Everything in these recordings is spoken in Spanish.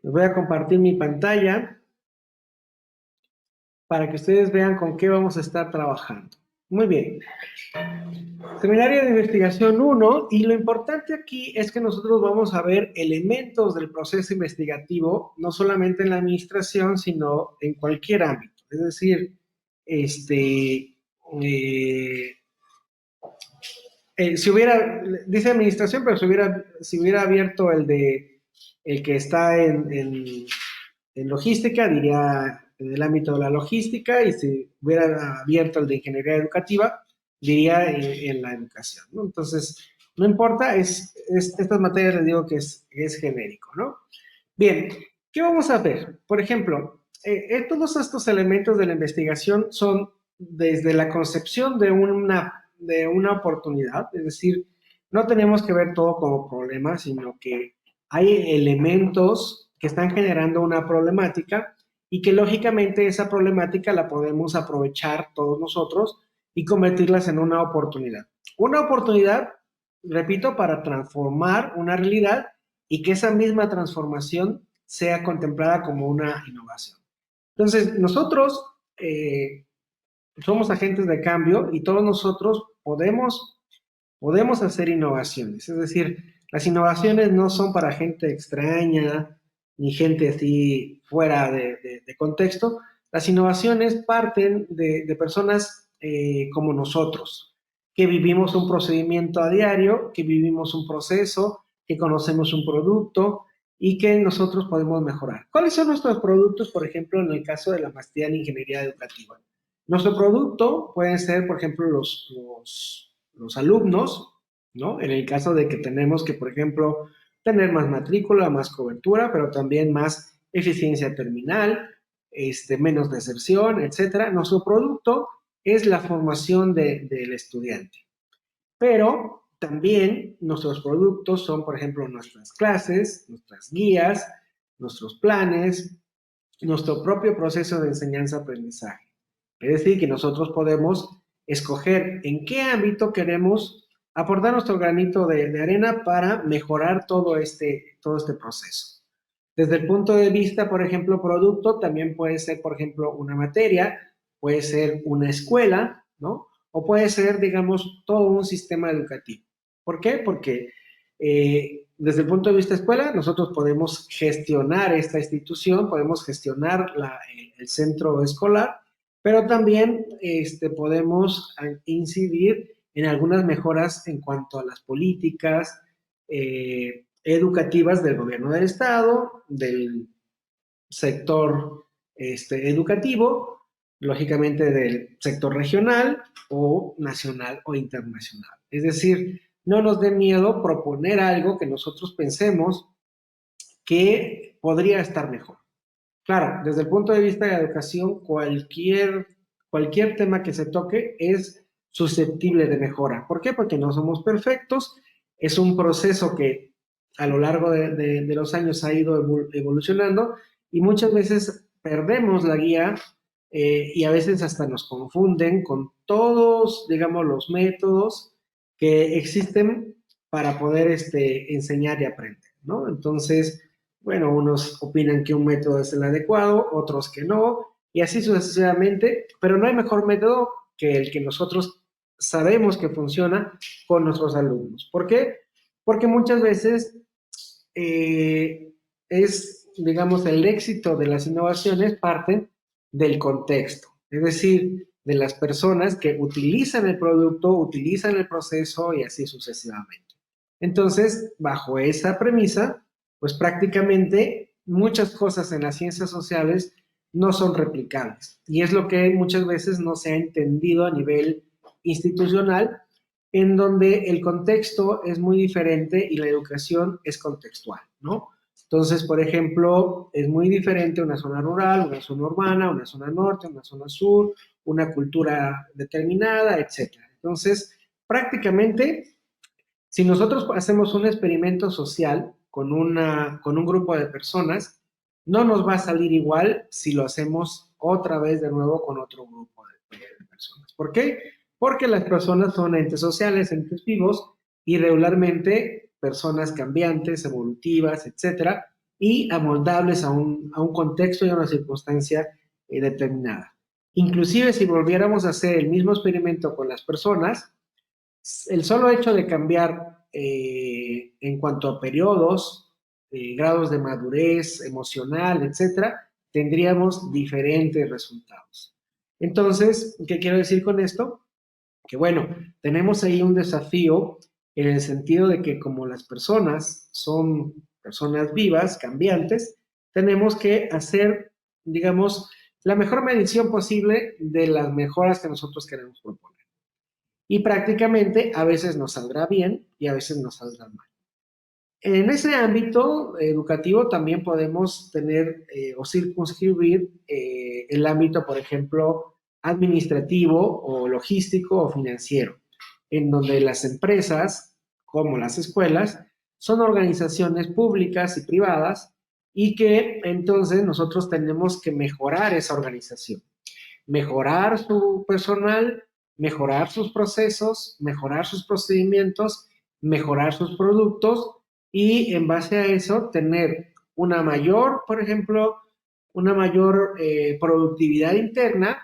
Les voy a compartir mi pantalla para que ustedes vean con qué vamos a estar trabajando. Muy bien. Seminario de investigación 1, y lo importante aquí es que nosotros vamos a ver elementos del proceso investigativo, no solamente en la administración, sino en cualquier ámbito. Es decir, si hubiera, dice administración, pero si hubiera abierto el que está en logística, diría en el ámbito de la logística, y si hubiera abierto el de ingeniería educativa, diría en la educación, ¿no? Entonces, no importa, estas materias les digo que es genérico, ¿no? Bien, ¿qué vamos a ver? Por ejemplo, todos estos elementos de la investigación son desde la concepción de una oportunidad, es decir, no tenemos que ver todo como problema, sino que hay elementos que están generando una problemática y que lógicamente esa problemática la podemos aprovechar todos nosotros y convertirlas en una oportunidad. Una oportunidad, repito, para transformar una realidad y que esa misma transformación sea contemplada como una innovación. Entonces, nosotros somos agentes de cambio y todos nosotros podemos hacer innovaciones. Es decir, las innovaciones no son para gente extraña ni gente así fuera de contexto. Las innovaciones parten de personas como nosotros, que vivimos un procedimiento a diario, que vivimos un proceso, que conocemos un producto y que nosotros podemos mejorar. ¿Cuáles son nuestros productos, por ejemplo, en el caso de la maestría en ingeniería educativa? Nuestro producto pueden ser, por ejemplo, los alumnos, ¿no? En el caso de que tenemos que, por ejemplo, tener más matrícula, más cobertura, pero también más eficiencia terminal, menos deserción, etcétera. Nuestro producto es la formación del estudiante. Pero también nuestros productos son, por ejemplo, nuestras clases, nuestras guías, nuestros planes, nuestro propio proceso de enseñanza-aprendizaje. Es decir, que nosotros podemos escoger en qué ámbito queremos aportar nuestro granito de arena para mejorar todo este proceso. Desde el punto de vista, por ejemplo, producto, también puede ser, por ejemplo, una materia, puede ser una escuela, ¿no? O puede ser, digamos, todo un sistema educativo. ¿Por qué? Porque desde el punto de vista escuela, nosotros podemos gestionar esta institución, podemos gestionar el centro escolar, pero también podemos incidir en algunas mejoras en cuanto a las políticas educativas del gobierno del estado, del sector educativo, lógicamente del sector regional o nacional o internacional. Es decir, no nos dé miedo proponer algo que nosotros pensemos que podría estar mejor. Claro, desde el punto de vista de la educación, cualquier tema que se toque es susceptible de mejora. ¿Por qué? Porque no somos perfectos, es un proceso que a lo largo de los años ha ido evolucionando y muchas veces perdemos la guía y a veces hasta nos confunden con todos, digamos, los métodos que existen para poder enseñar y aprender, ¿no? Entonces, bueno, unos opinan que un método es el adecuado, otros que no, y así sucesivamente, pero no hay mejor método que el que nosotros sabemos que funciona con nuestros alumnos. ¿Por qué? Porque muchas veces digamos, el éxito de las innovaciones parte del contexto, es decir, de las personas que utilizan el producto, utilizan el proceso y así sucesivamente. Entonces, bajo esa premisa, pues prácticamente muchas cosas en las ciencias sociales no son replicables. Y es lo que muchas veces no se ha entendido a nivel institucional, en donde el contexto es muy diferente y la educación es contextual, ¿no? Entonces, por ejemplo, es muy diferente una zona rural, una zona urbana, una zona norte, una zona sur, una cultura determinada, etc. Entonces, prácticamente, si nosotros hacemos un experimento social con un grupo de personas, no nos va a salir igual si lo hacemos otra vez de nuevo con otro grupo de personas. ¿Por qué? Porque las personas son entes sociales, entes vivos, y regularmente personas cambiantes, evolutivas, etcétera, y amoldables a un contexto y a una circunstancia determinada. Inclusive si volviéramos a hacer el mismo experimento con las personas, el solo hecho de cambiar en cuanto a periodos, grados de madurez emocional, etcétera, tendríamos diferentes resultados. Entonces, ¿qué quiero decir con esto? Que bueno, tenemos ahí un desafío en el sentido de que como las personas son personas vivas, cambiantes, tenemos que hacer, digamos, la mejor medición posible de las mejoras que nosotros queremos proponer. Y prácticamente a veces nos saldrá bien y a veces nos saldrá mal. En ese ámbito educativo también podemos tener o circunscribir el ámbito, por ejemplo, administrativo o logístico o financiero, en donde las empresas, como las escuelas, son organizaciones públicas y privadas y que entonces nosotros tenemos que mejorar esa organización, mejorar su personal, mejorar sus procesos, mejorar sus procedimientos, mejorar sus productos y en base a eso tener una mayor, por ejemplo, una mayor productividad interna,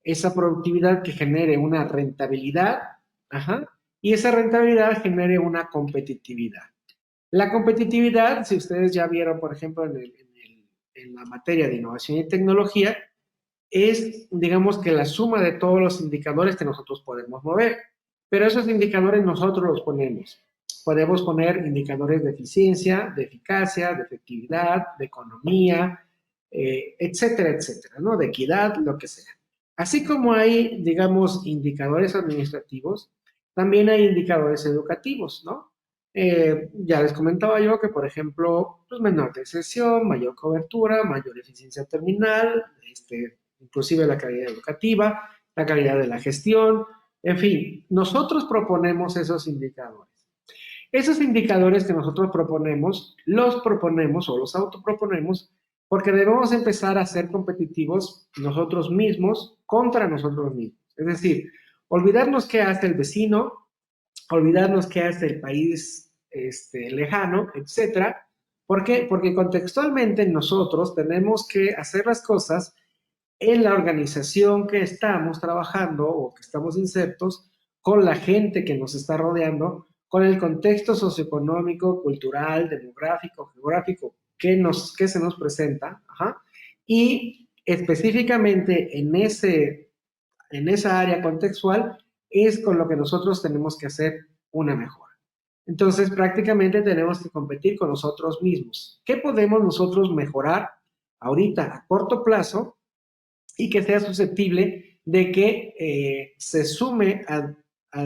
esa productividad que genere una rentabilidad, ajá, y esa rentabilidad genere una competitividad. La competitividad, si ustedes ya vieron, por ejemplo, en la materia de innovación y tecnología, es, digamos que la suma de todos los indicadores que nosotros podemos mover. Pero esos indicadores nosotros los ponemos. Podemos poner indicadores de eficiencia, de eficacia, de efectividad, de economía, etcétera, etcétera, ¿no? De equidad, lo que sea. Así como hay, digamos, indicadores administrativos, también hay indicadores educativos, ¿no? Ya les comentaba yo que, por ejemplo, pues menor deserción, mayor cobertura, mayor eficiencia terminal, inclusive la calidad educativa, la calidad de la gestión, en fin, nosotros proponemos esos indicadores. Esos indicadores que nosotros proponemos, los proponemos o los autoproponemos porque debemos empezar a ser competitivos nosotros mismos contra nosotros mismos. Es decir, olvidarnos qué hace el vecino, olvidarnos qué hace el país lejano, etcétera. ¿Por qué? Porque contextualmente nosotros tenemos que hacer las cosas en la organización que estamos trabajando o que estamos insertos, con la gente que nos está rodeando, con el contexto socioeconómico, cultural, demográfico, geográfico que se nos presenta, ajá, y específicamente en esa área contextual es con lo que nosotros tenemos que hacer una mejora. Entonces, prácticamente tenemos que competir con nosotros mismos. ¿Qué podemos nosotros mejorar ahorita a corto plazo y que sea susceptible de que se sume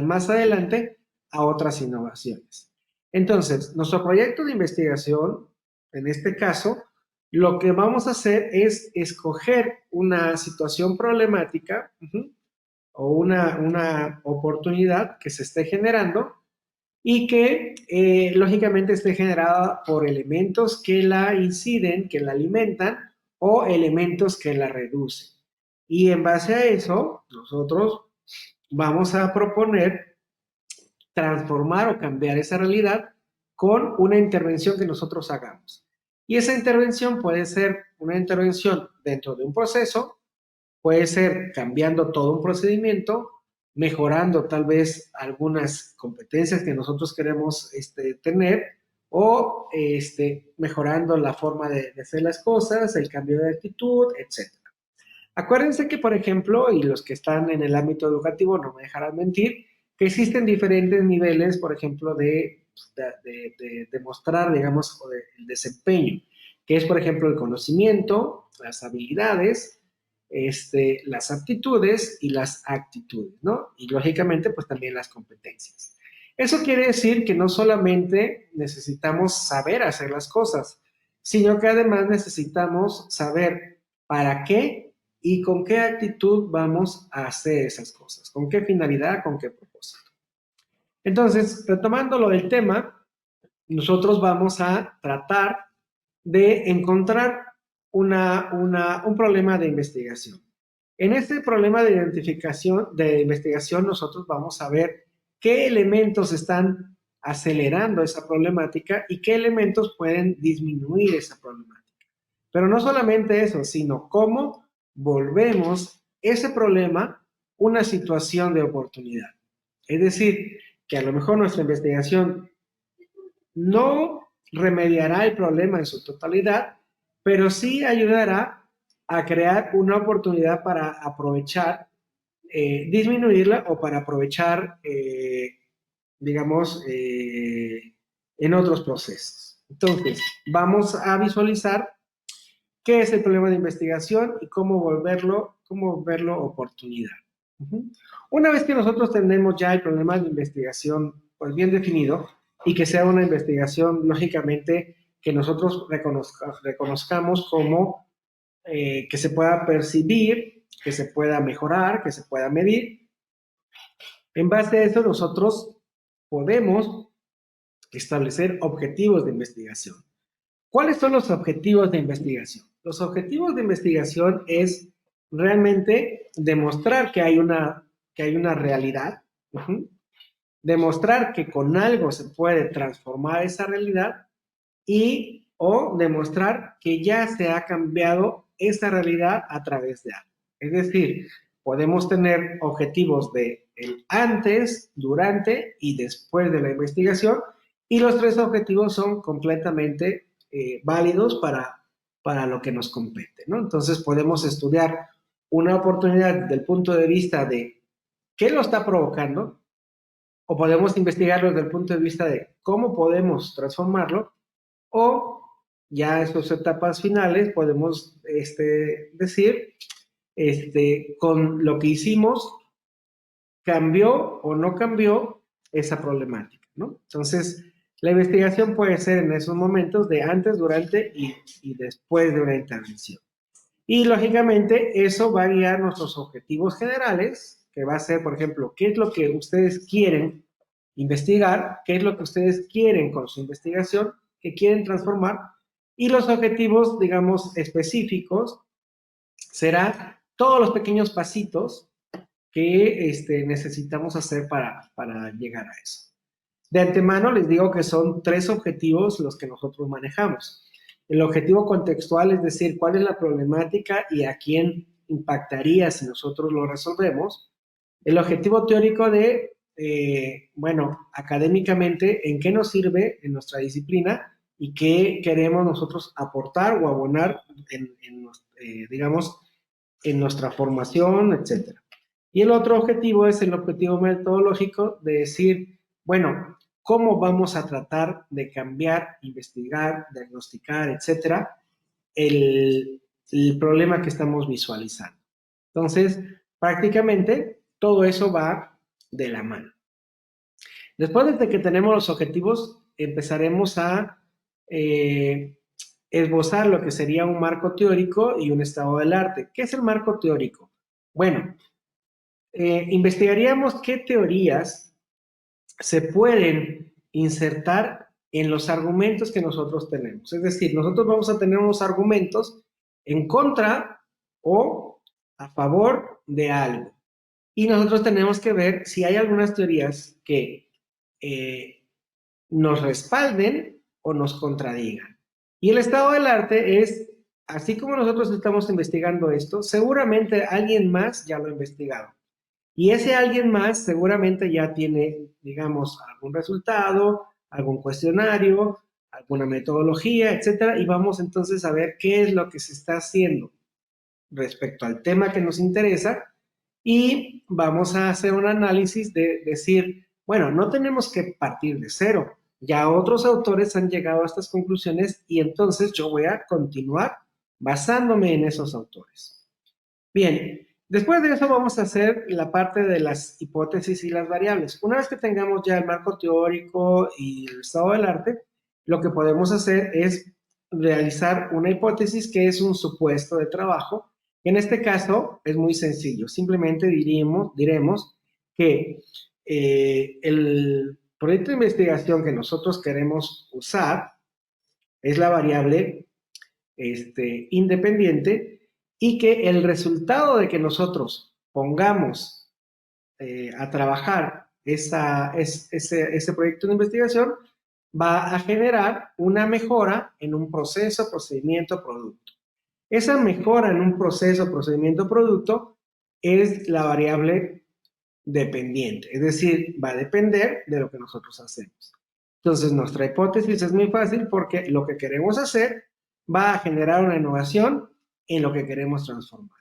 más adelante a otras innovaciones? Entonces, nuestro proyecto de investigación, en este caso, lo que vamos a hacer es escoger una situación problemática o una oportunidad que se esté generando y que lógicamente esté generada por elementos que la inciden, que la alimentan o elementos que la reducen. Y en base a eso, nosotros vamos a proponer transformar o cambiar esa realidad con una intervención que nosotros hagamos. Y esa intervención puede ser una intervención dentro de un proceso, puede ser cambiando todo un procedimiento, mejorando tal vez algunas competencias que nosotros queremos tener o mejorando la forma de hacer las cosas, el cambio de actitud, etc. Acuérdense que, por ejemplo, y los que están en el ámbito educativo no me dejarán mentir, que existen diferentes niveles, por ejemplo, de mostrar, digamos, el desempeño, que es, por ejemplo, el conocimiento, las habilidades, las aptitudes y las actitudes, ¿no? Y lógicamente, pues también las competencias. Eso quiere decir que no solamente necesitamos saber hacer las cosas, sino que además necesitamos saber para qué y con qué actitud vamos a hacer esas cosas, con qué finalidad, con qué propósito. Entonces, retomando lo del tema, nosotros vamos a tratar de encontrar un problema de investigación. En este problema de identificación, de investigación, nosotros vamos a ver qué elementos están acelerando esa problemática y qué elementos pueden disminuir esa problemática. Pero no solamente eso, sino cómo volvemos ese problema una situación de oportunidad. Es decir, que a lo mejor nuestra investigación no remediará el problema en su totalidad, pero sí ayudará a crear una oportunidad para aprovechar, disminuirla o para aprovechar, digamos, en otros procesos. Entonces, vamos a visualizar qué es el problema de investigación y cómo verlo oportunidad. Una vez que nosotros tenemos ya el problema de investigación pues bien definido y que sea una investigación lógicamente que nosotros reconozcamos como que se pueda percibir, que se pueda mejorar, que se pueda medir, en base a eso nosotros podemos establecer objetivos de investigación. ¿Cuáles son los objetivos de investigación? Los objetivos de investigación es realmente demostrar que hay una realidad, demostrar que con algo se puede transformar esa realidad y o demostrar que ya se ha cambiado esa realidad a través de algo. Es decir, podemos tener objetivos de el antes, durante y después de la investigación y los tres objetivos son completamente válidos para lo que nos compete, ¿no? Entonces podemos estudiar una oportunidad desde el punto de vista de qué lo está provocando o podemos investigarlo desde el punto de vista de cómo podemos transformarlo o ya en sus etapas finales podemos decir, con lo que hicimos, cambió o no cambió esa problemática, ¿no? Entonces, la investigación puede ser en esos momentos de antes, durante y después de una intervención. Y lógicamente eso va a guiar nuestros objetivos generales, que va a ser, por ejemplo, qué es lo que ustedes quieren investigar, qué es lo que ustedes quieren con su investigación, qué quieren transformar, y los objetivos, digamos, específicos serán todos los pequeños pasitos que necesitamos hacer para llegar a eso. De antemano les digo que son tres objetivos los que nosotros manejamos. El objetivo contextual, es decir, cuál es la problemática y a quién impactaría si nosotros lo resolvemos. El objetivo teórico de, bueno, académicamente, en qué nos sirve en nuestra disciplina y qué queremos nosotros aportar o abonar digamos, en nuestra formación, etcétera. Y el otro objetivo es el objetivo metodológico de decir, bueno, ¿cómo vamos a tratar de cambiar, investigar, diagnosticar, etcétera, el problema que estamos visualizando? Entonces, prácticamente todo eso va de la mano. Después de que tenemos los objetivos, empezaremos a esbozar lo que sería un marco teórico y un estado del arte. ¿Qué es el marco teórico? Bueno, investigaríamos qué teorías se pueden insertar en los argumentos que nosotros tenemos. Es decir, nosotros vamos a tener unos argumentos en contra o a favor de algo. Y nosotros tenemos que ver si hay algunas teorías que nos respalden o nos contradigan. Y el estado del arte es, así como nosotros estamos investigando esto, seguramente alguien más ya lo ha investigado. Y ese alguien más seguramente ya tiene, digamos, algún resultado, algún cuestionario, alguna metodología, etcétera, y vamos entonces a ver qué es lo que se está haciendo respecto al tema que nos interesa y vamos a hacer un análisis de decir, bueno, no tenemos que partir de cero, ya otros autores han llegado a estas conclusiones y entonces yo voy a continuar basándome en esos autores. Bien, después de eso vamos a hacer la parte de las hipótesis y las variables. Una vez que tengamos ya el marco teórico y el estado del arte, lo que podemos hacer es realizar una hipótesis que es un supuesto de trabajo. En este caso es muy sencillo. Simplemente diremos que el proyecto de investigación que nosotros queremos usar es la variable independiente y que el resultado de que nosotros pongamos a trabajar ese proyecto de investigación va a generar una mejora en un proceso, procedimiento, producto. Esa mejora en un proceso, procedimiento, producto es la variable dependiente, es decir, va a depender de lo que nosotros hacemos. Entonces, nuestra hipótesis es muy fácil porque lo que queremos hacer va a generar una innovación en lo que queremos transformar.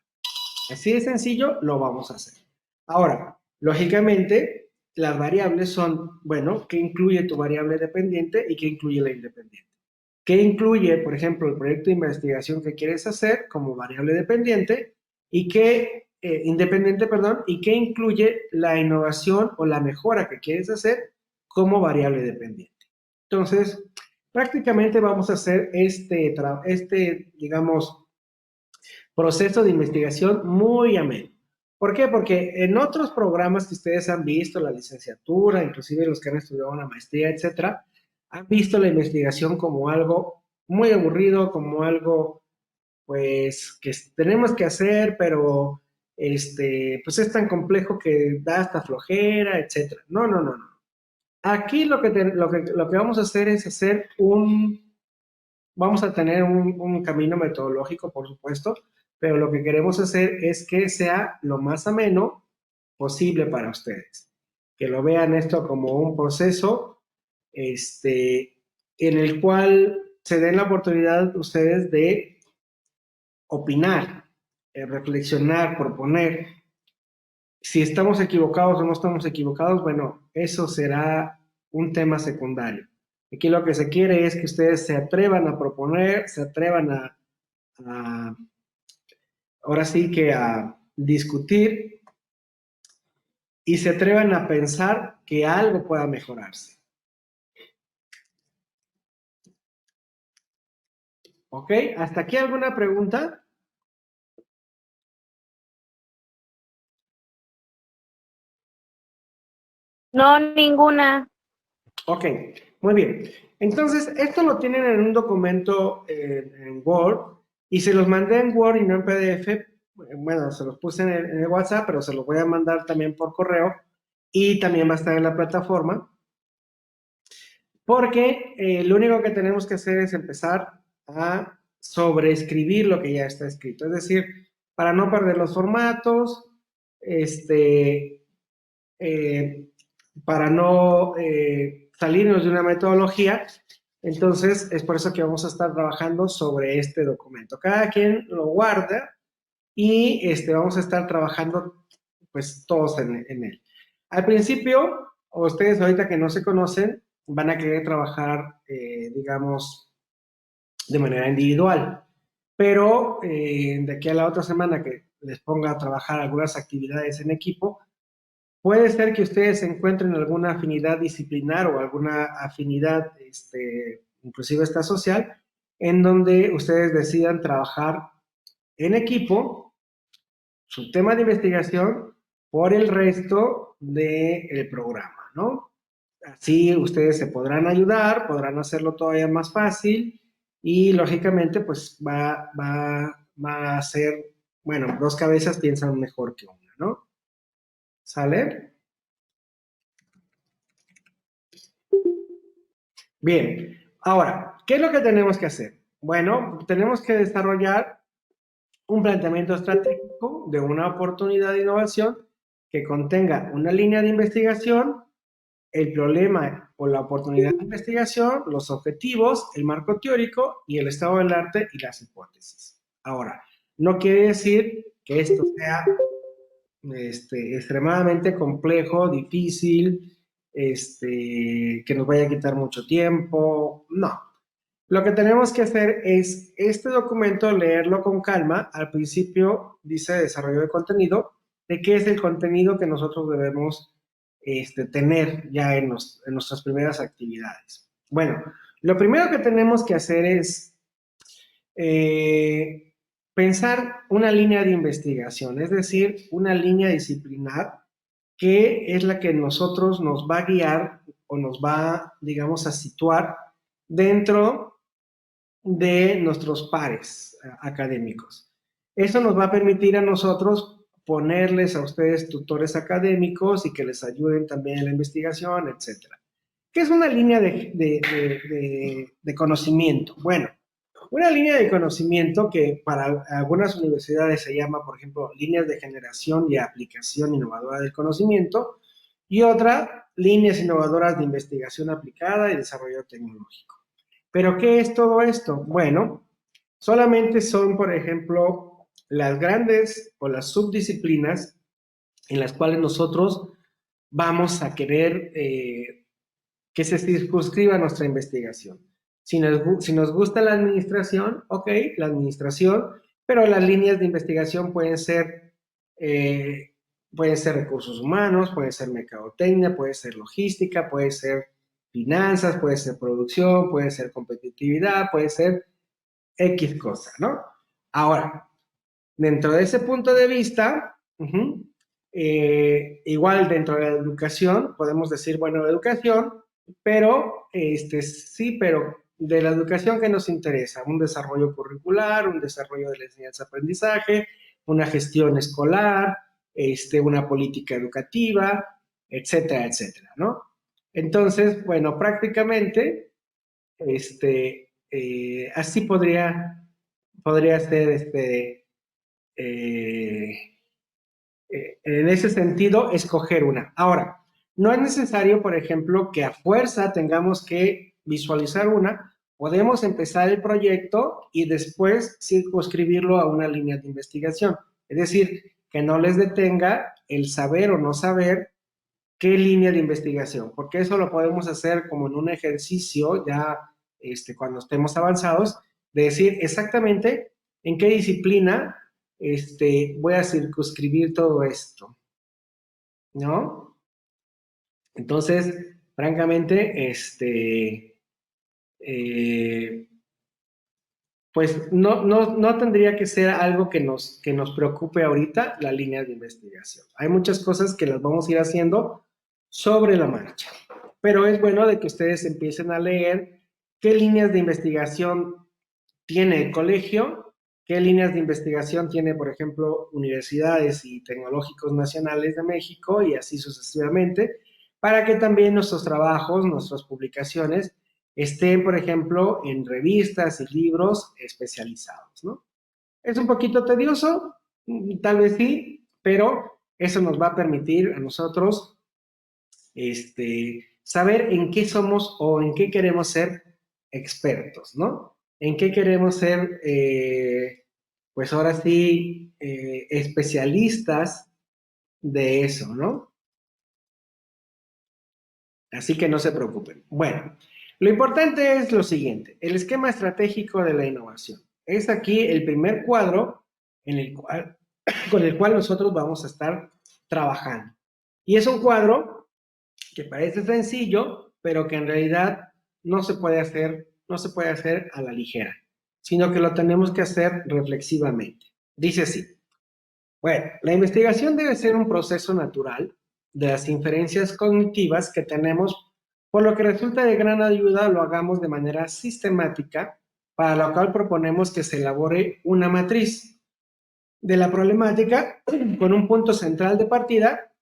Así de sencillo, lo vamos a hacer. Ahora, lógicamente, las variables son, bueno, ¿qué incluye tu variable dependiente y qué incluye la independiente? ¿Qué incluye, por ejemplo, el proyecto de investigación que quieres hacer como variable dependiente y qué, independiente, perdón, y qué incluye la innovación o la mejora que quieres hacer como variable dependiente? Entonces, prácticamente vamos a hacer digamos, proceso de investigación muy ameno. ¿Por qué? Porque en otros programas que ustedes han visto, la licenciatura, inclusive los que han estudiado una maestría, etcétera, han visto la investigación como algo muy aburrido, como algo, pues, que tenemos que hacer, pero, pues es tan complejo que da hasta flojera, etcétera. No, no, no, no. Aquí lo que vamos a hacer es vamos a tener un camino metodológico, por supuesto, pero lo que queremos hacer es que sea lo más ameno posible para ustedes. Que lo vean esto como un proceso, en el cual se den la oportunidad ustedes de opinar, reflexionar, proponer. Si estamos equivocados o no estamos equivocados, bueno, eso será un tema secundario. Aquí lo que se quiere es que ustedes se atrevan a proponer, se atrevan a ahora sí que a discutir y se atrevan a pensar que algo pueda mejorarse. ¿Ok? ¿Hasta aquí alguna pregunta? No, ninguna. Ok, muy bien. Entonces, esto lo tienen en un documento en Word y se los mandé en Word y no en PDF. Bueno, se los puse en el WhatsApp, pero se los voy a mandar también por correo y también va a estar en la plataforma. Porque lo único que tenemos que hacer es empezar a sobreescribir lo que ya está escrito. Es decir, para no perder los formatos, este, eh, para no salirnos de una metodología. Entonces, es por eso que vamos a estar trabajando sobre este documento. Cada quien lo guarda y vamos a estar trabajando pues todos en él. Al principio, ustedes ahorita que no se conocen, van a querer trabajar, digamos, de manera individual. Pero de aquí a la otra semana que les ponga a trabajar algunas actividades en equipo, puede ser que ustedes encuentren alguna afinidad disciplinar o alguna afinidad, inclusive esta social, en donde ustedes decidan trabajar en equipo su tema de investigación por el resto del programa, ¿no? Así ustedes se podrán ayudar, podrán hacerlo todavía más fácil y lógicamente pues va a ser, bueno, dos cabezas piensan mejor que una, ¿no? ¿Sale? Bien, ahora, ¿qué es lo que tenemos que hacer? Bueno, tenemos que desarrollar un planteamiento estratégico de una oportunidad de innovación que contenga una línea de investigación, el problema o la oportunidad de investigación, los objetivos, el marco teórico y el estado del arte y las hipótesis. Ahora, no quiere decir que esto sea extremadamente complejo, difícil, que nos vaya a quitar mucho tiempo. No. Lo que tenemos que hacer es este documento, leerlo con calma. Al principio dice desarrollo de contenido, de qué es el contenido que nosotros debemos tener ya en nuestras primeras actividades. Bueno, lo primero que tenemos que hacer es eh, pensar una línea de investigación, es decir, una línea disciplinar que es la que nosotros nos va a guiar o nos va, digamos, a situar dentro de nuestros pares académicos. Eso nos va a permitir a nosotros ponerles a ustedes tutores académicos y que les ayuden también en la investigación, etcétera. ¿Qué es una línea de conocimiento? Bueno, una línea de conocimiento que para algunas universidades se llama, por ejemplo, líneas de generación y aplicación innovadora del conocimiento, y otra, líneas innovadoras de investigación aplicada y desarrollo tecnológico. ¿Pero qué es todo esto? Bueno, solamente son, por ejemplo, las grandes o las subdisciplinas en las cuales nosotros vamos a querer que se circunscriba nuestra investigación. Si nos gusta la administración, ok, la administración, pero las líneas de investigación pueden ser recursos humanos, puede ser mercadotecnia, puede ser logística, puede ser finanzas, puede ser producción, puede ser competitividad, puede ser X cosa, ¿no? Ahora, dentro de ese punto de vista, igual dentro de la educación, podemos decir, bueno, educación, pero sí, pero de la educación que nos interesa, un desarrollo curricular, un desarrollo de la enseñanza-aprendizaje, una gestión escolar, una política educativa, etcétera, etcétera, ¿no? Entonces, bueno, prácticamente, así podría ser, eh, en ese sentido, escoger una. Ahora, no es necesario, por ejemplo, que a fuerza tengamos que visualizar una. Podemos empezar el proyecto y después circunscribirlo a una línea de investigación. Es decir, que no les detenga el saber o no saber qué línea de investigación, porque eso lo podemos hacer como en un ejercicio ya cuando estemos avanzados, de decir exactamente en qué disciplina voy a circunscribir todo esto, ¿no? Entonces, francamente, eh, pues no tendría que ser algo que nos preocupe ahorita la línea de investigación. Hay muchas cosas que las vamos a ir haciendo sobre la marcha, pero es bueno de que ustedes empiecen a leer qué líneas de investigación tiene el colegio, qué líneas de investigación tiene, por ejemplo, universidades y tecnológicos nacionales de México y así sucesivamente, para que también nuestros trabajos, nuestras publicaciones, estén, por ejemplo, en revistas y libros especializados, ¿no? Es un poquito tedioso, tal vez sí, pero eso nos va a permitir a nosotros saber en qué somos o en qué queremos ser expertos, ¿no? En qué queremos ser, pues ahora sí, especialistas de eso, ¿no? Así que no se preocupen. Bueno, lo importante es lo siguiente, el esquema estratégico de la innovación. Es aquí el primer cuadro con el cual nosotros vamos a estar trabajando. Y es un cuadro que parece sencillo, pero que en realidad no se puede hacer a la ligera, sino que lo tenemos que hacer reflexivamente. Dice así, bueno, la investigación debe ser un proceso natural de las inferencias cognitivas que tenemos, por lo que resulta de gran ayuda lo hagamos de manera sistemática, para lo cual proponemos que se elabore una matriz de la problemática con un punto central de partida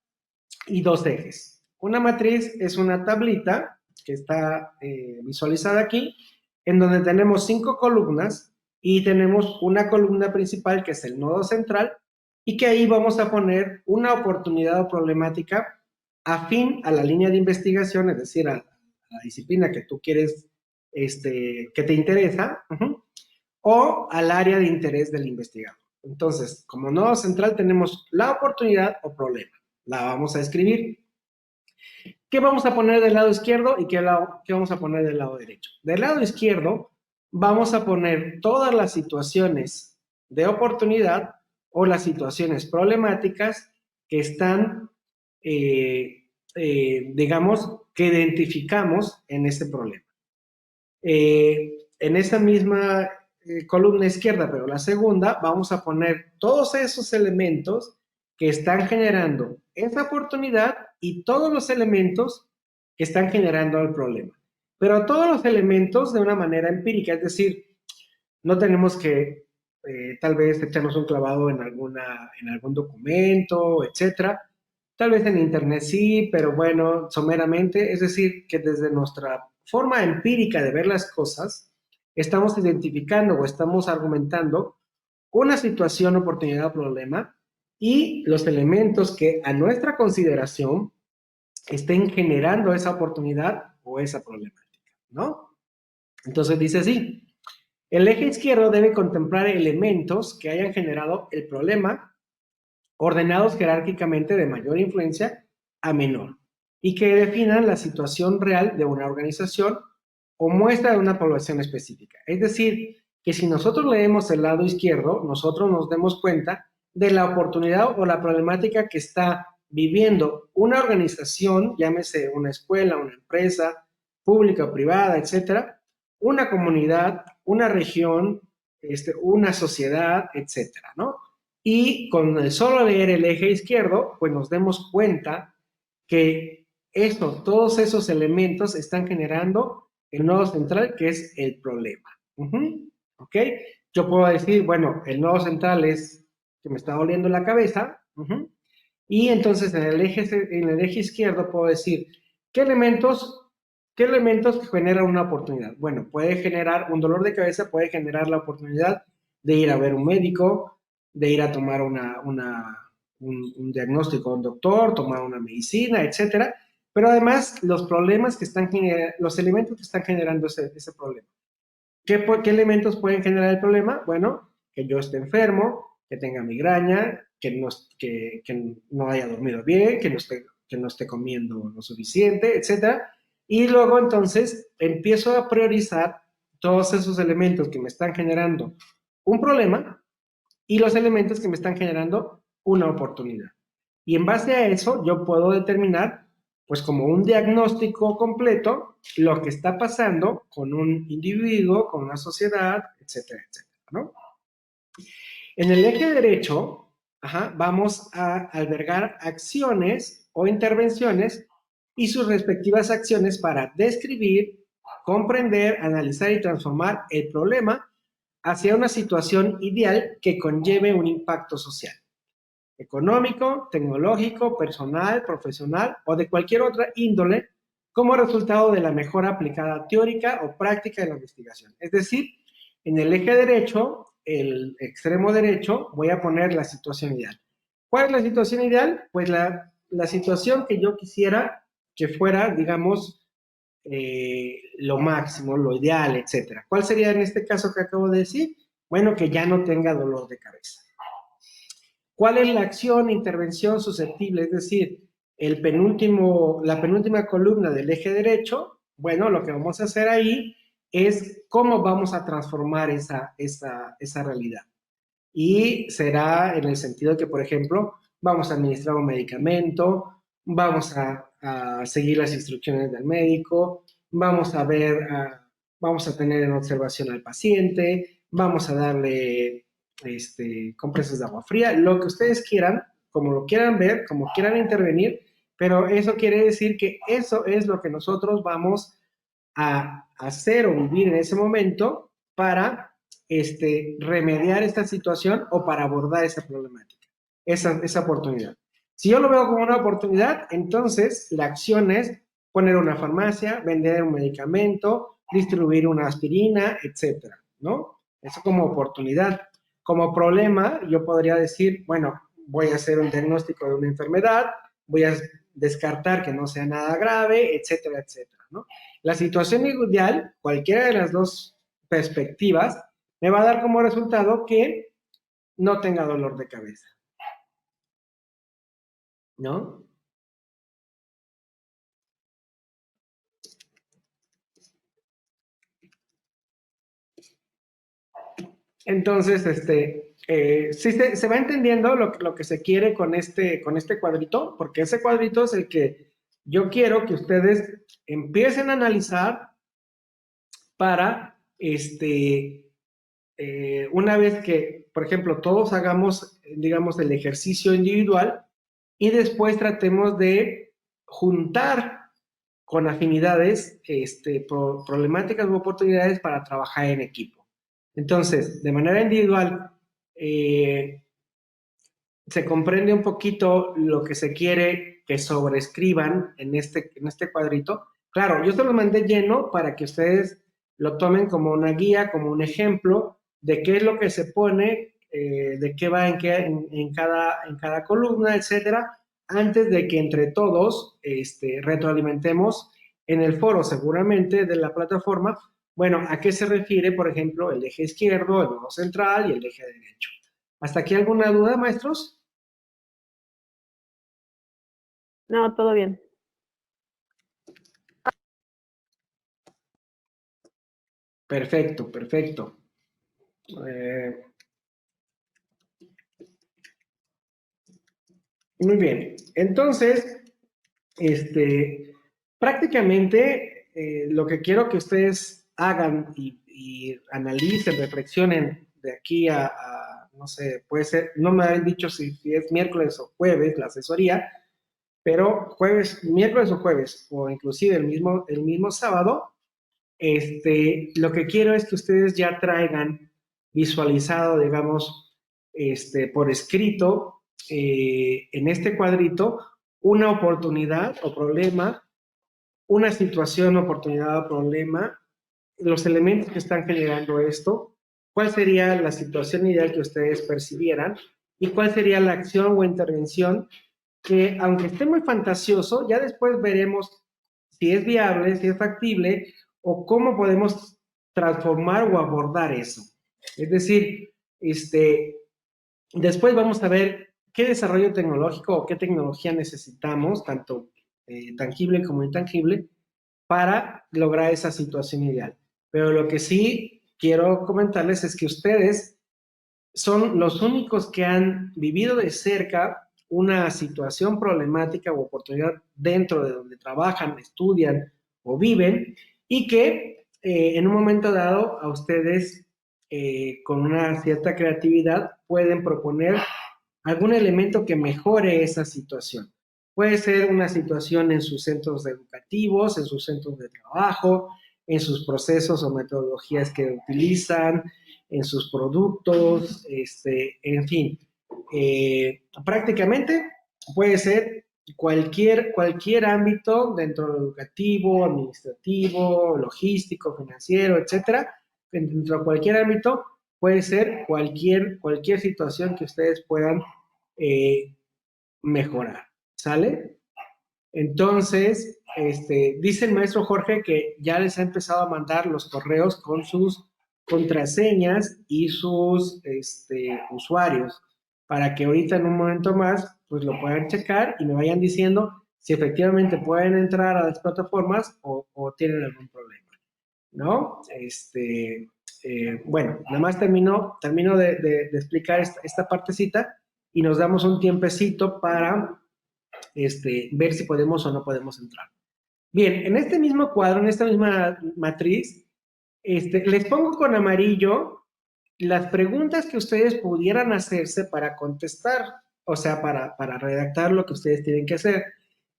y dos ejes. Una matriz es una tablita que está visualizada aquí, en donde tenemos 5 columnas y tenemos una columna principal que es el nodo central y que ahí vamos a poner una oportunidad o problemática afín a la línea de investigación, es decir, a la disciplina que tú quieres, que te interesa, o al área de interés del investigador. Entonces, como nodo central tenemos la oportunidad o problema. La vamos a escribir. ¿Qué vamos a poner del lado izquierdo y qué vamos a poner del lado derecho? Del lado izquierdo vamos a poner todas las situaciones de oportunidad o las situaciones problemáticas que están, digamos, que identificamos en ese problema. En esa misma columna izquierda, pero la segunda, vamos a poner todos esos elementos que están generando esa oportunidad y todos los elementos que están generando el problema. Pero todos los elementos de una manera empírica, es decir, no tenemos que tal vez echarnos un clavado en algún documento, etcétera. Tal vez en internet sí, pero bueno, someramente, es decir, que desde nuestra forma empírica de ver las cosas, estamos identificando o estamos argumentando una situación, oportunidad o problema y los elementos que a nuestra consideración estén generando esa oportunidad o esa problemática, ¿no? Entonces dice así, el eje izquierdo debe contemplar elementos que hayan generado el problema ordenados jerárquicamente de mayor influencia a menor y que definan la situación real de una organización o muestra de una población específica. Es decir, que si nosotros leemos el lado izquierdo, nosotros nos demos cuenta de la oportunidad o la problemática que está viviendo una organización, llámese una escuela, una empresa, pública o privada, etcétera, una comunidad, una región, una sociedad, etcétera, ¿no? Y con el solo leer el eje izquierdo, pues nos demos cuenta que todos esos elementos están generando el nodo central, que es el problema. ¿Ok? Yo puedo decir, bueno, el nodo central es que me está doliendo la cabeza, y entonces en el eje izquierdo puedo decir, ¿qué elementos, ¿qué elementos generan una oportunidad? Bueno, puede generar un dolor de cabeza, puede generar la oportunidad de ir a ver un médico, de ir a tomar un diagnóstico a un doctor, tomar una medicina, etcétera. Pero además, los problemas que están los elementos que están generando ese problema. ¿Qué elementos pueden generar el problema? Bueno, que yo esté enfermo, que tenga migraña, que no haya dormido bien, que no esté comiendo lo suficiente, etcétera. Y luego entonces empiezo a priorizar todos esos elementos que me están generando un problema y los elementos que me están generando una oportunidad. Y en base a eso yo puedo determinar, pues como un diagnóstico completo, lo que está pasando con un individuo, con una sociedad, etcétera, etcétera, ¿no? En el eje derecho, vamos a albergar acciones o intervenciones y sus respectivas acciones para describir, comprender, analizar y transformar el problema hacia una situación ideal que conlleve un impacto social, económico, tecnológico, personal, profesional o de cualquier otra índole como resultado de la mejora aplicada teórica o práctica de la investigación. Es decir, en el eje derecho, el extremo derecho, voy a poner la situación ideal. ¿Cuál es la situación ideal? Pues la situación que yo quisiera que fuera, digamos, lo máximo, lo ideal, etcétera. ¿Cuál sería en este caso que acabo de decir? Bueno, que ya no tenga dolor de cabeza. ¿Cuál es la acción, intervención susceptible? Es decir, la penúltima columna del eje derecho, bueno, lo que vamos a hacer ahí es cómo vamos a transformar esa realidad. Y será en el sentido de que, por ejemplo, vamos a administrar un medicamento, vamos a seguir las instrucciones del médico, vamos a tener en observación al paciente, vamos a darle compresas de agua fría, lo que ustedes quieran, como lo quieran ver, como quieran intervenir, pero eso quiere decir que eso es lo que nosotros vamos a hacer o vivir en ese momento para remediar esta situación o para abordar esa problemática, esa oportunidad. Si yo lo veo como una oportunidad, entonces la acción es poner una farmacia, vender un medicamento, distribuir una aspirina, etcétera, ¿no? Eso como oportunidad. Como problema, yo podría decir, bueno, voy a hacer un diagnóstico de una enfermedad, voy a descartar que no sea nada grave, etcétera, etcétera, ¿no? La situación ideal, cualquiera de las dos perspectivas, me va a dar como resultado que no tenga dolor de cabeza, ¿no? Entonces, sí se va entendiendo lo que se quiere con este cuadrito, porque ese cuadrito es el que yo quiero que ustedes empiecen a analizar para, una vez que, por ejemplo, todos hagamos, digamos, el ejercicio individual y después tratemos de juntar con afinidades, problemáticas u oportunidades para trabajar en equipo. Entonces, de manera individual, se comprende un poquito lo que se quiere que sobrescriban en este cuadrito. Claro, yo se lo mandé lleno para que ustedes lo tomen como una guía, como un ejemplo de qué es lo que se pone, de qué va en cada columna, etcétera, antes de que entre todos retroalimentemos en el foro seguramente de la plataforma. Bueno, ¿a qué se refiere, por ejemplo, el eje izquierdo, el nodo central y el eje derecho? ¿Hasta aquí alguna duda, maestros? No, todo bien. Perfecto, perfecto. Eh, muy bien. Entonces, prácticamente lo que quiero que ustedes hagan y analicen, reflexionen de aquí no sé, puede ser, no me habían dicho si es miércoles o jueves la asesoría, pero jueves, miércoles o jueves, o inclusive el mismo sábado. Lo que quiero es que ustedes ya traigan visualizado, digamos, por escrito, en este cuadrito, una oportunidad o problema, una situación, oportunidad o problema, los elementos que están generando esto, cuál sería la situación ideal que ustedes percibieran y cuál sería la acción o intervención que, aunque esté muy fantasioso, ya después veremos si es viable, si es factible o cómo podemos transformar o abordar eso. Es decir, después vamos a ver qué desarrollo tecnológico o qué tecnología necesitamos, tanto tangible como intangible, para lograr esa situación ideal. Pero lo que sí quiero comentarles es que ustedes son los únicos que han vivido de cerca una situación problemática o oportunidad dentro de donde trabajan, estudian o viven y que en un momento dado a ustedes con una cierta creatividad pueden proponer algún elemento que mejore esa situación. Puede ser una situación en sus centros educativos, en sus centros de trabajo, en sus procesos o metodologías que utilizan, en sus productos, en fin. Prácticamente puede ser cualquier ámbito dentro de lo educativo, administrativo, logístico, financiero, etcétera. Dentro de cualquier ámbito puede ser cualquier situación que ustedes puedan eh, mejorar. ¿Sale? Entonces, dice el maestro Jorge que ya les ha empezado a mandar los correos con sus contraseñas y sus usuarios para que ahorita en un momento más pues lo puedan checar y me vayan diciendo si efectivamente pueden entrar a las plataformas o tienen algún problema, ¿no? Bueno, nada más termino de explicar esta partecita y nos damos un tiempecito para ver si podemos o no podemos entrar. Bien, en este mismo cuadro, en esta misma matriz, les pongo con amarillo las preguntas que ustedes pudieran hacerse para contestar, o sea, para redactar lo que ustedes tienen que hacer.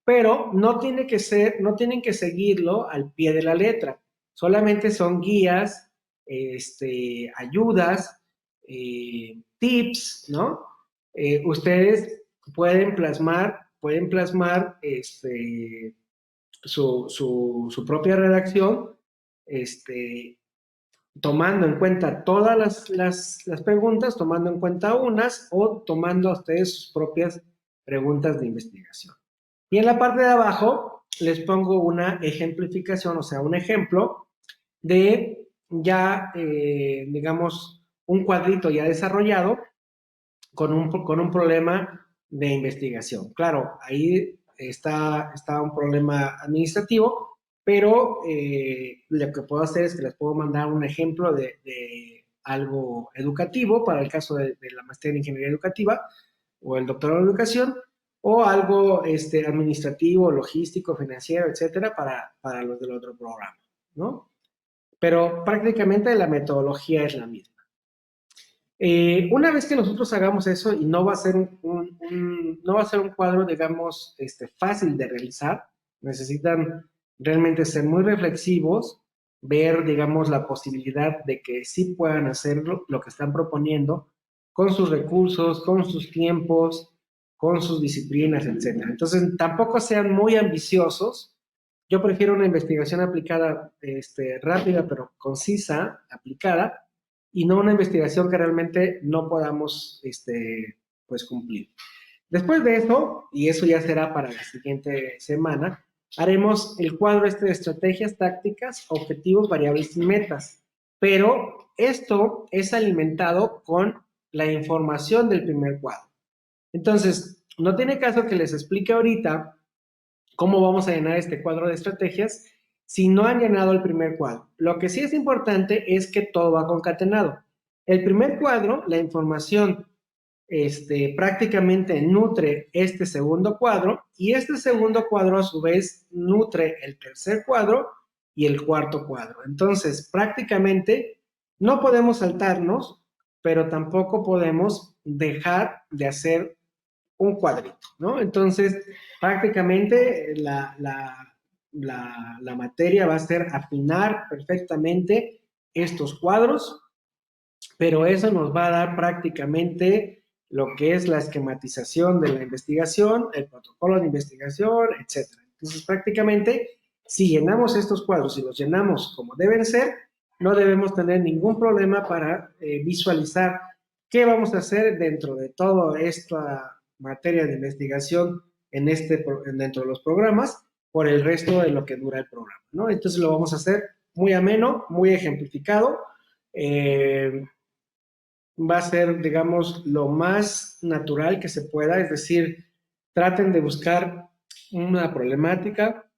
Pero no tiene que ser, no tienen que seguirlo al pie de la letra. Solamente son guías, ayudas, tips, ¿no? Ustedes pueden plasmar su propia redacción, tomando en cuenta todas las preguntas, tomando en cuenta unas o tomando a ustedes sus propias preguntas de investigación. Y en la parte de abajo les pongo una ejemplificación, o sea, un ejemplo de ya, digamos, un cuadrito ya desarrollado con un problema de investigación. Claro, ahí está un problema administrativo, pero lo que puedo hacer es que les puedo mandar un ejemplo de algo educativo para el caso de la maestría en ingeniería educativa o el doctorado en educación, o algo administrativo, logístico, financiero, etcétera, para los del otro programa, ¿no? Pero prácticamente la metodología es la misma. Una vez que nosotros hagamos eso, y no va a ser no va a ser un cuadro, digamos, fácil de realizar, necesitan realmente ser muy reflexivos, ver, digamos, la posibilidad de que sí puedan hacer lo que están proponiendo, con sus recursos, con sus tiempos, con sus disciplinas, etcétera. Entonces, tampoco sean muy ambiciosos. Yo prefiero una investigación aplicada, rápida, pero concisa, aplicada, y no una investigación que realmente no podamos, pues, cumplir. Después de eso, y eso ya será para la siguiente semana, haremos el cuadro de estrategias, tácticas, objetivos, variables y metas. Pero esto es alimentado con la información del primer cuadro. Entonces, no tiene caso que les explique ahorita cómo vamos a llenar este cuadro de estrategias si no han llenado el primer cuadro. Lo que sí es importante es que todo va concatenado. El primer cuadro, la información prácticamente nutre este segundo cuadro y este segundo cuadro a su vez nutre el tercer cuadro y el cuarto cuadro. Entonces, prácticamente no podemos saltarnos, pero tampoco podemos dejar de hacer un cuadrito, ¿no? Entonces, prácticamente la materia va a ser afinar perfectamente estos cuadros, pero eso nos va a dar prácticamente lo que es la esquematización de la investigación, el protocolo de investigación, etcétera. Entonces, prácticamente, si llenamos estos cuadros y los llenamos como deben ser, no debemos tener ningún problema para visualizar qué vamos a hacer dentro de toda esta materia de investigación dentro de los programas por el resto de lo que dura el programa, ¿no? Entonces lo vamos a hacer muy ameno, muy ejemplificado. Va a ser, digamos, lo más natural que se pueda, es decir, traten de buscar una problemática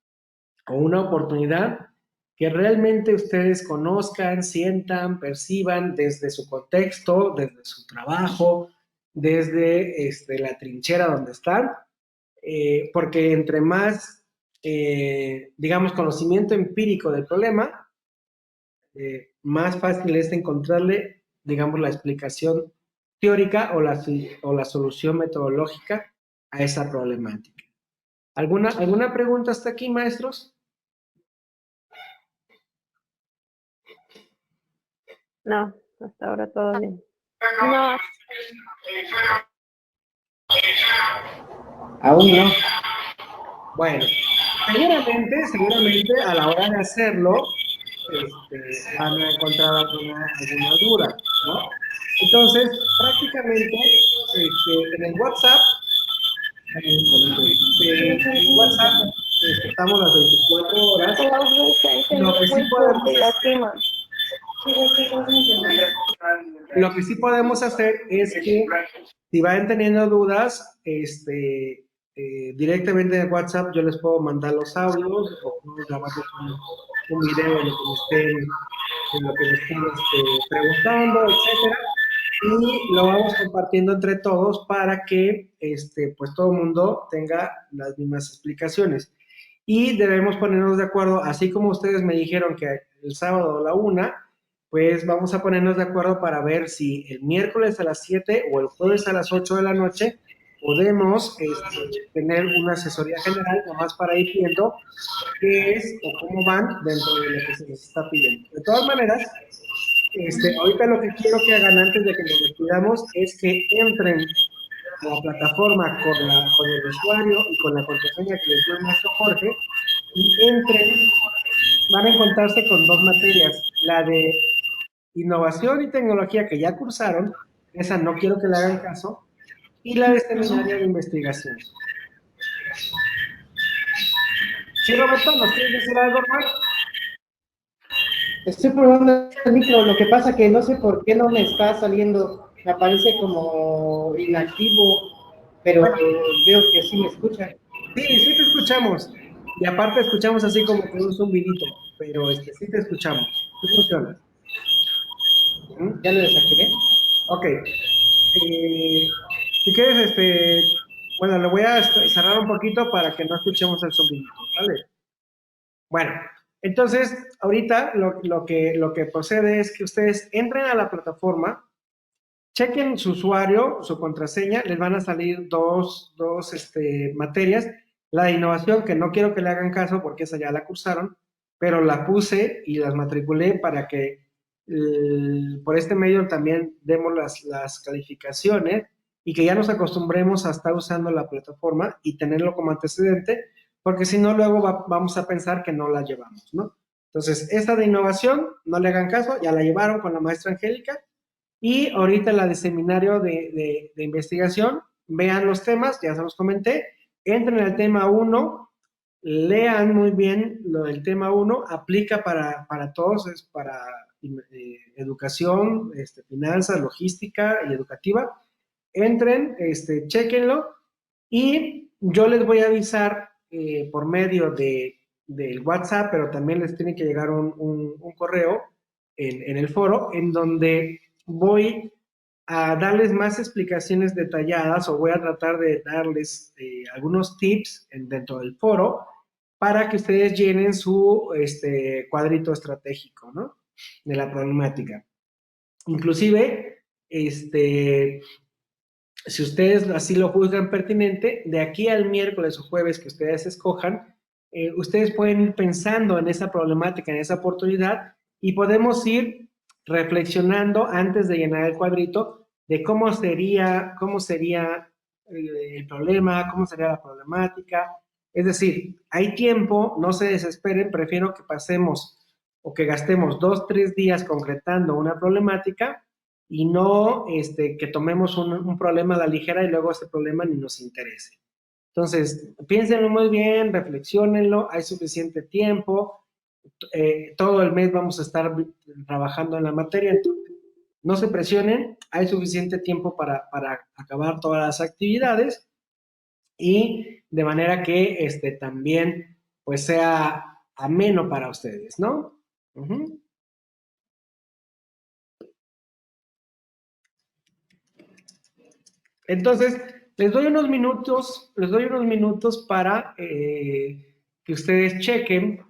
o una oportunidad que realmente ustedes conozcan, sientan, perciban desde su contexto, desde su trabajo, desde la trinchera donde están, porque entre más, digamos, conocimiento empírico del problema, más fácil es encontrarle, digamos, la explicación teórica o la solución metodológica a esa problemática. ¿Alguna pregunta hasta aquí, maestros? No, hasta ahora todo bien. No, Aún no. Bueno, seguramente a la hora de hacerlo, van a encontrar alguna duda, ¿no? Entonces, prácticamente, en el WhatsApp, en WhatsApp, estamos las 24 horas. Lo que sí podemos hacer es que si van teniendo dudas, directamente en WhatsApp yo les puedo mandar los audios o puedo grabarles un video de lo que me estén preguntando, etcétera, y lo vamos compartiendo entre todos para que pues todo el mundo tenga las mismas explicaciones. Y debemos ponernos de acuerdo, así como ustedes me dijeron que el sábado a la 1, pues vamos a ponernos de acuerdo para ver si el miércoles a las 7 o el jueves a las 8 de la noche podemos tener una asesoría general, nomás para ir viendo qué es o cómo van dentro de lo que se les está pidiendo. De todas maneras, ahorita lo que quiero que hagan antes de que nos despidamos es que entren a la plataforma con el usuario y con la contraseña que les dio el maestro Jorge y entren, van a encontrarse con dos materias, la de innovación y tecnología que ya cursaron, esa no quiero que le hagan caso, y la de seminario de investigación. Sí, Roberto, ¿nos quieres decir algo más? Estoy probando el micro, lo que pasa que no sé por qué no me está saliendo, me aparece como inactivo, pero veo que sí me escuchan. Sí te escuchamos. Y aparte escuchamos así como con un zumbidito, pero sí te escuchamos. ¿Tú funcionas? ¿Ya lo desactivé? Ok. Si quieres, bueno, le voy a cerrar un poquito para que no escuchemos el zumbidito, ¿vale? Bueno, entonces, ahorita lo que procede es que ustedes entren a la plataforma, chequen su usuario, su contraseña, les van a salir dos materias. La de innovación, que no quiero que le hagan caso porque esa ya la cursaron, pero la puse y las matriculé para que por este medio también demos las calificaciones y que ya nos acostumbremos a estar usando la plataforma y tenerlo como antecedente, porque si no, luego vamos a pensar que no la llevamos, ¿no? Entonces, esta de innovación, no le hagan caso, ya la llevaron con la maestra Angélica, y ahorita la de seminario de investigación, vean los temas, ya se los comenté, entren al tema 1, lean muy bien lo del tema 1, aplica para todos, es para educación, finanzas, logística y educativa. Entren, chéquenlo y yo les voy a avisar por medio del WhatsApp, pero también les tiene que llegar un correo en el foro, en donde voy a darles más explicaciones detalladas o voy a tratar de darles algunos tips dentro del foro para que ustedes llenen su cuadrito estratégico, ¿no? De la problemática. Inclusive, si ustedes así lo juzgan pertinente, de aquí al miércoles o jueves que ustedes escojan, ustedes pueden ir pensando en esa problemática, en esa oportunidad, y podemos ir reflexionando antes de llenar el cuadrito de cómo sería el problema, cómo sería la problemática. Es decir, hay tiempo, no se desesperen, prefiero que pasemos o que gastemos 2, 3 días concretando una problemática y no que tomemos un problema a la ligera y luego ese problema ni nos interese. Entonces, piénsenlo muy bien, reflexionenlo, hay suficiente tiempo, todo el mes vamos a estar trabajando en la materia, entonces no se presionen, hay suficiente tiempo para acabar todas las actividades y de manera que también pues sea ameno para ustedes, ¿no? Uh-huh. Entonces, les doy unos minutos para que ustedes chequen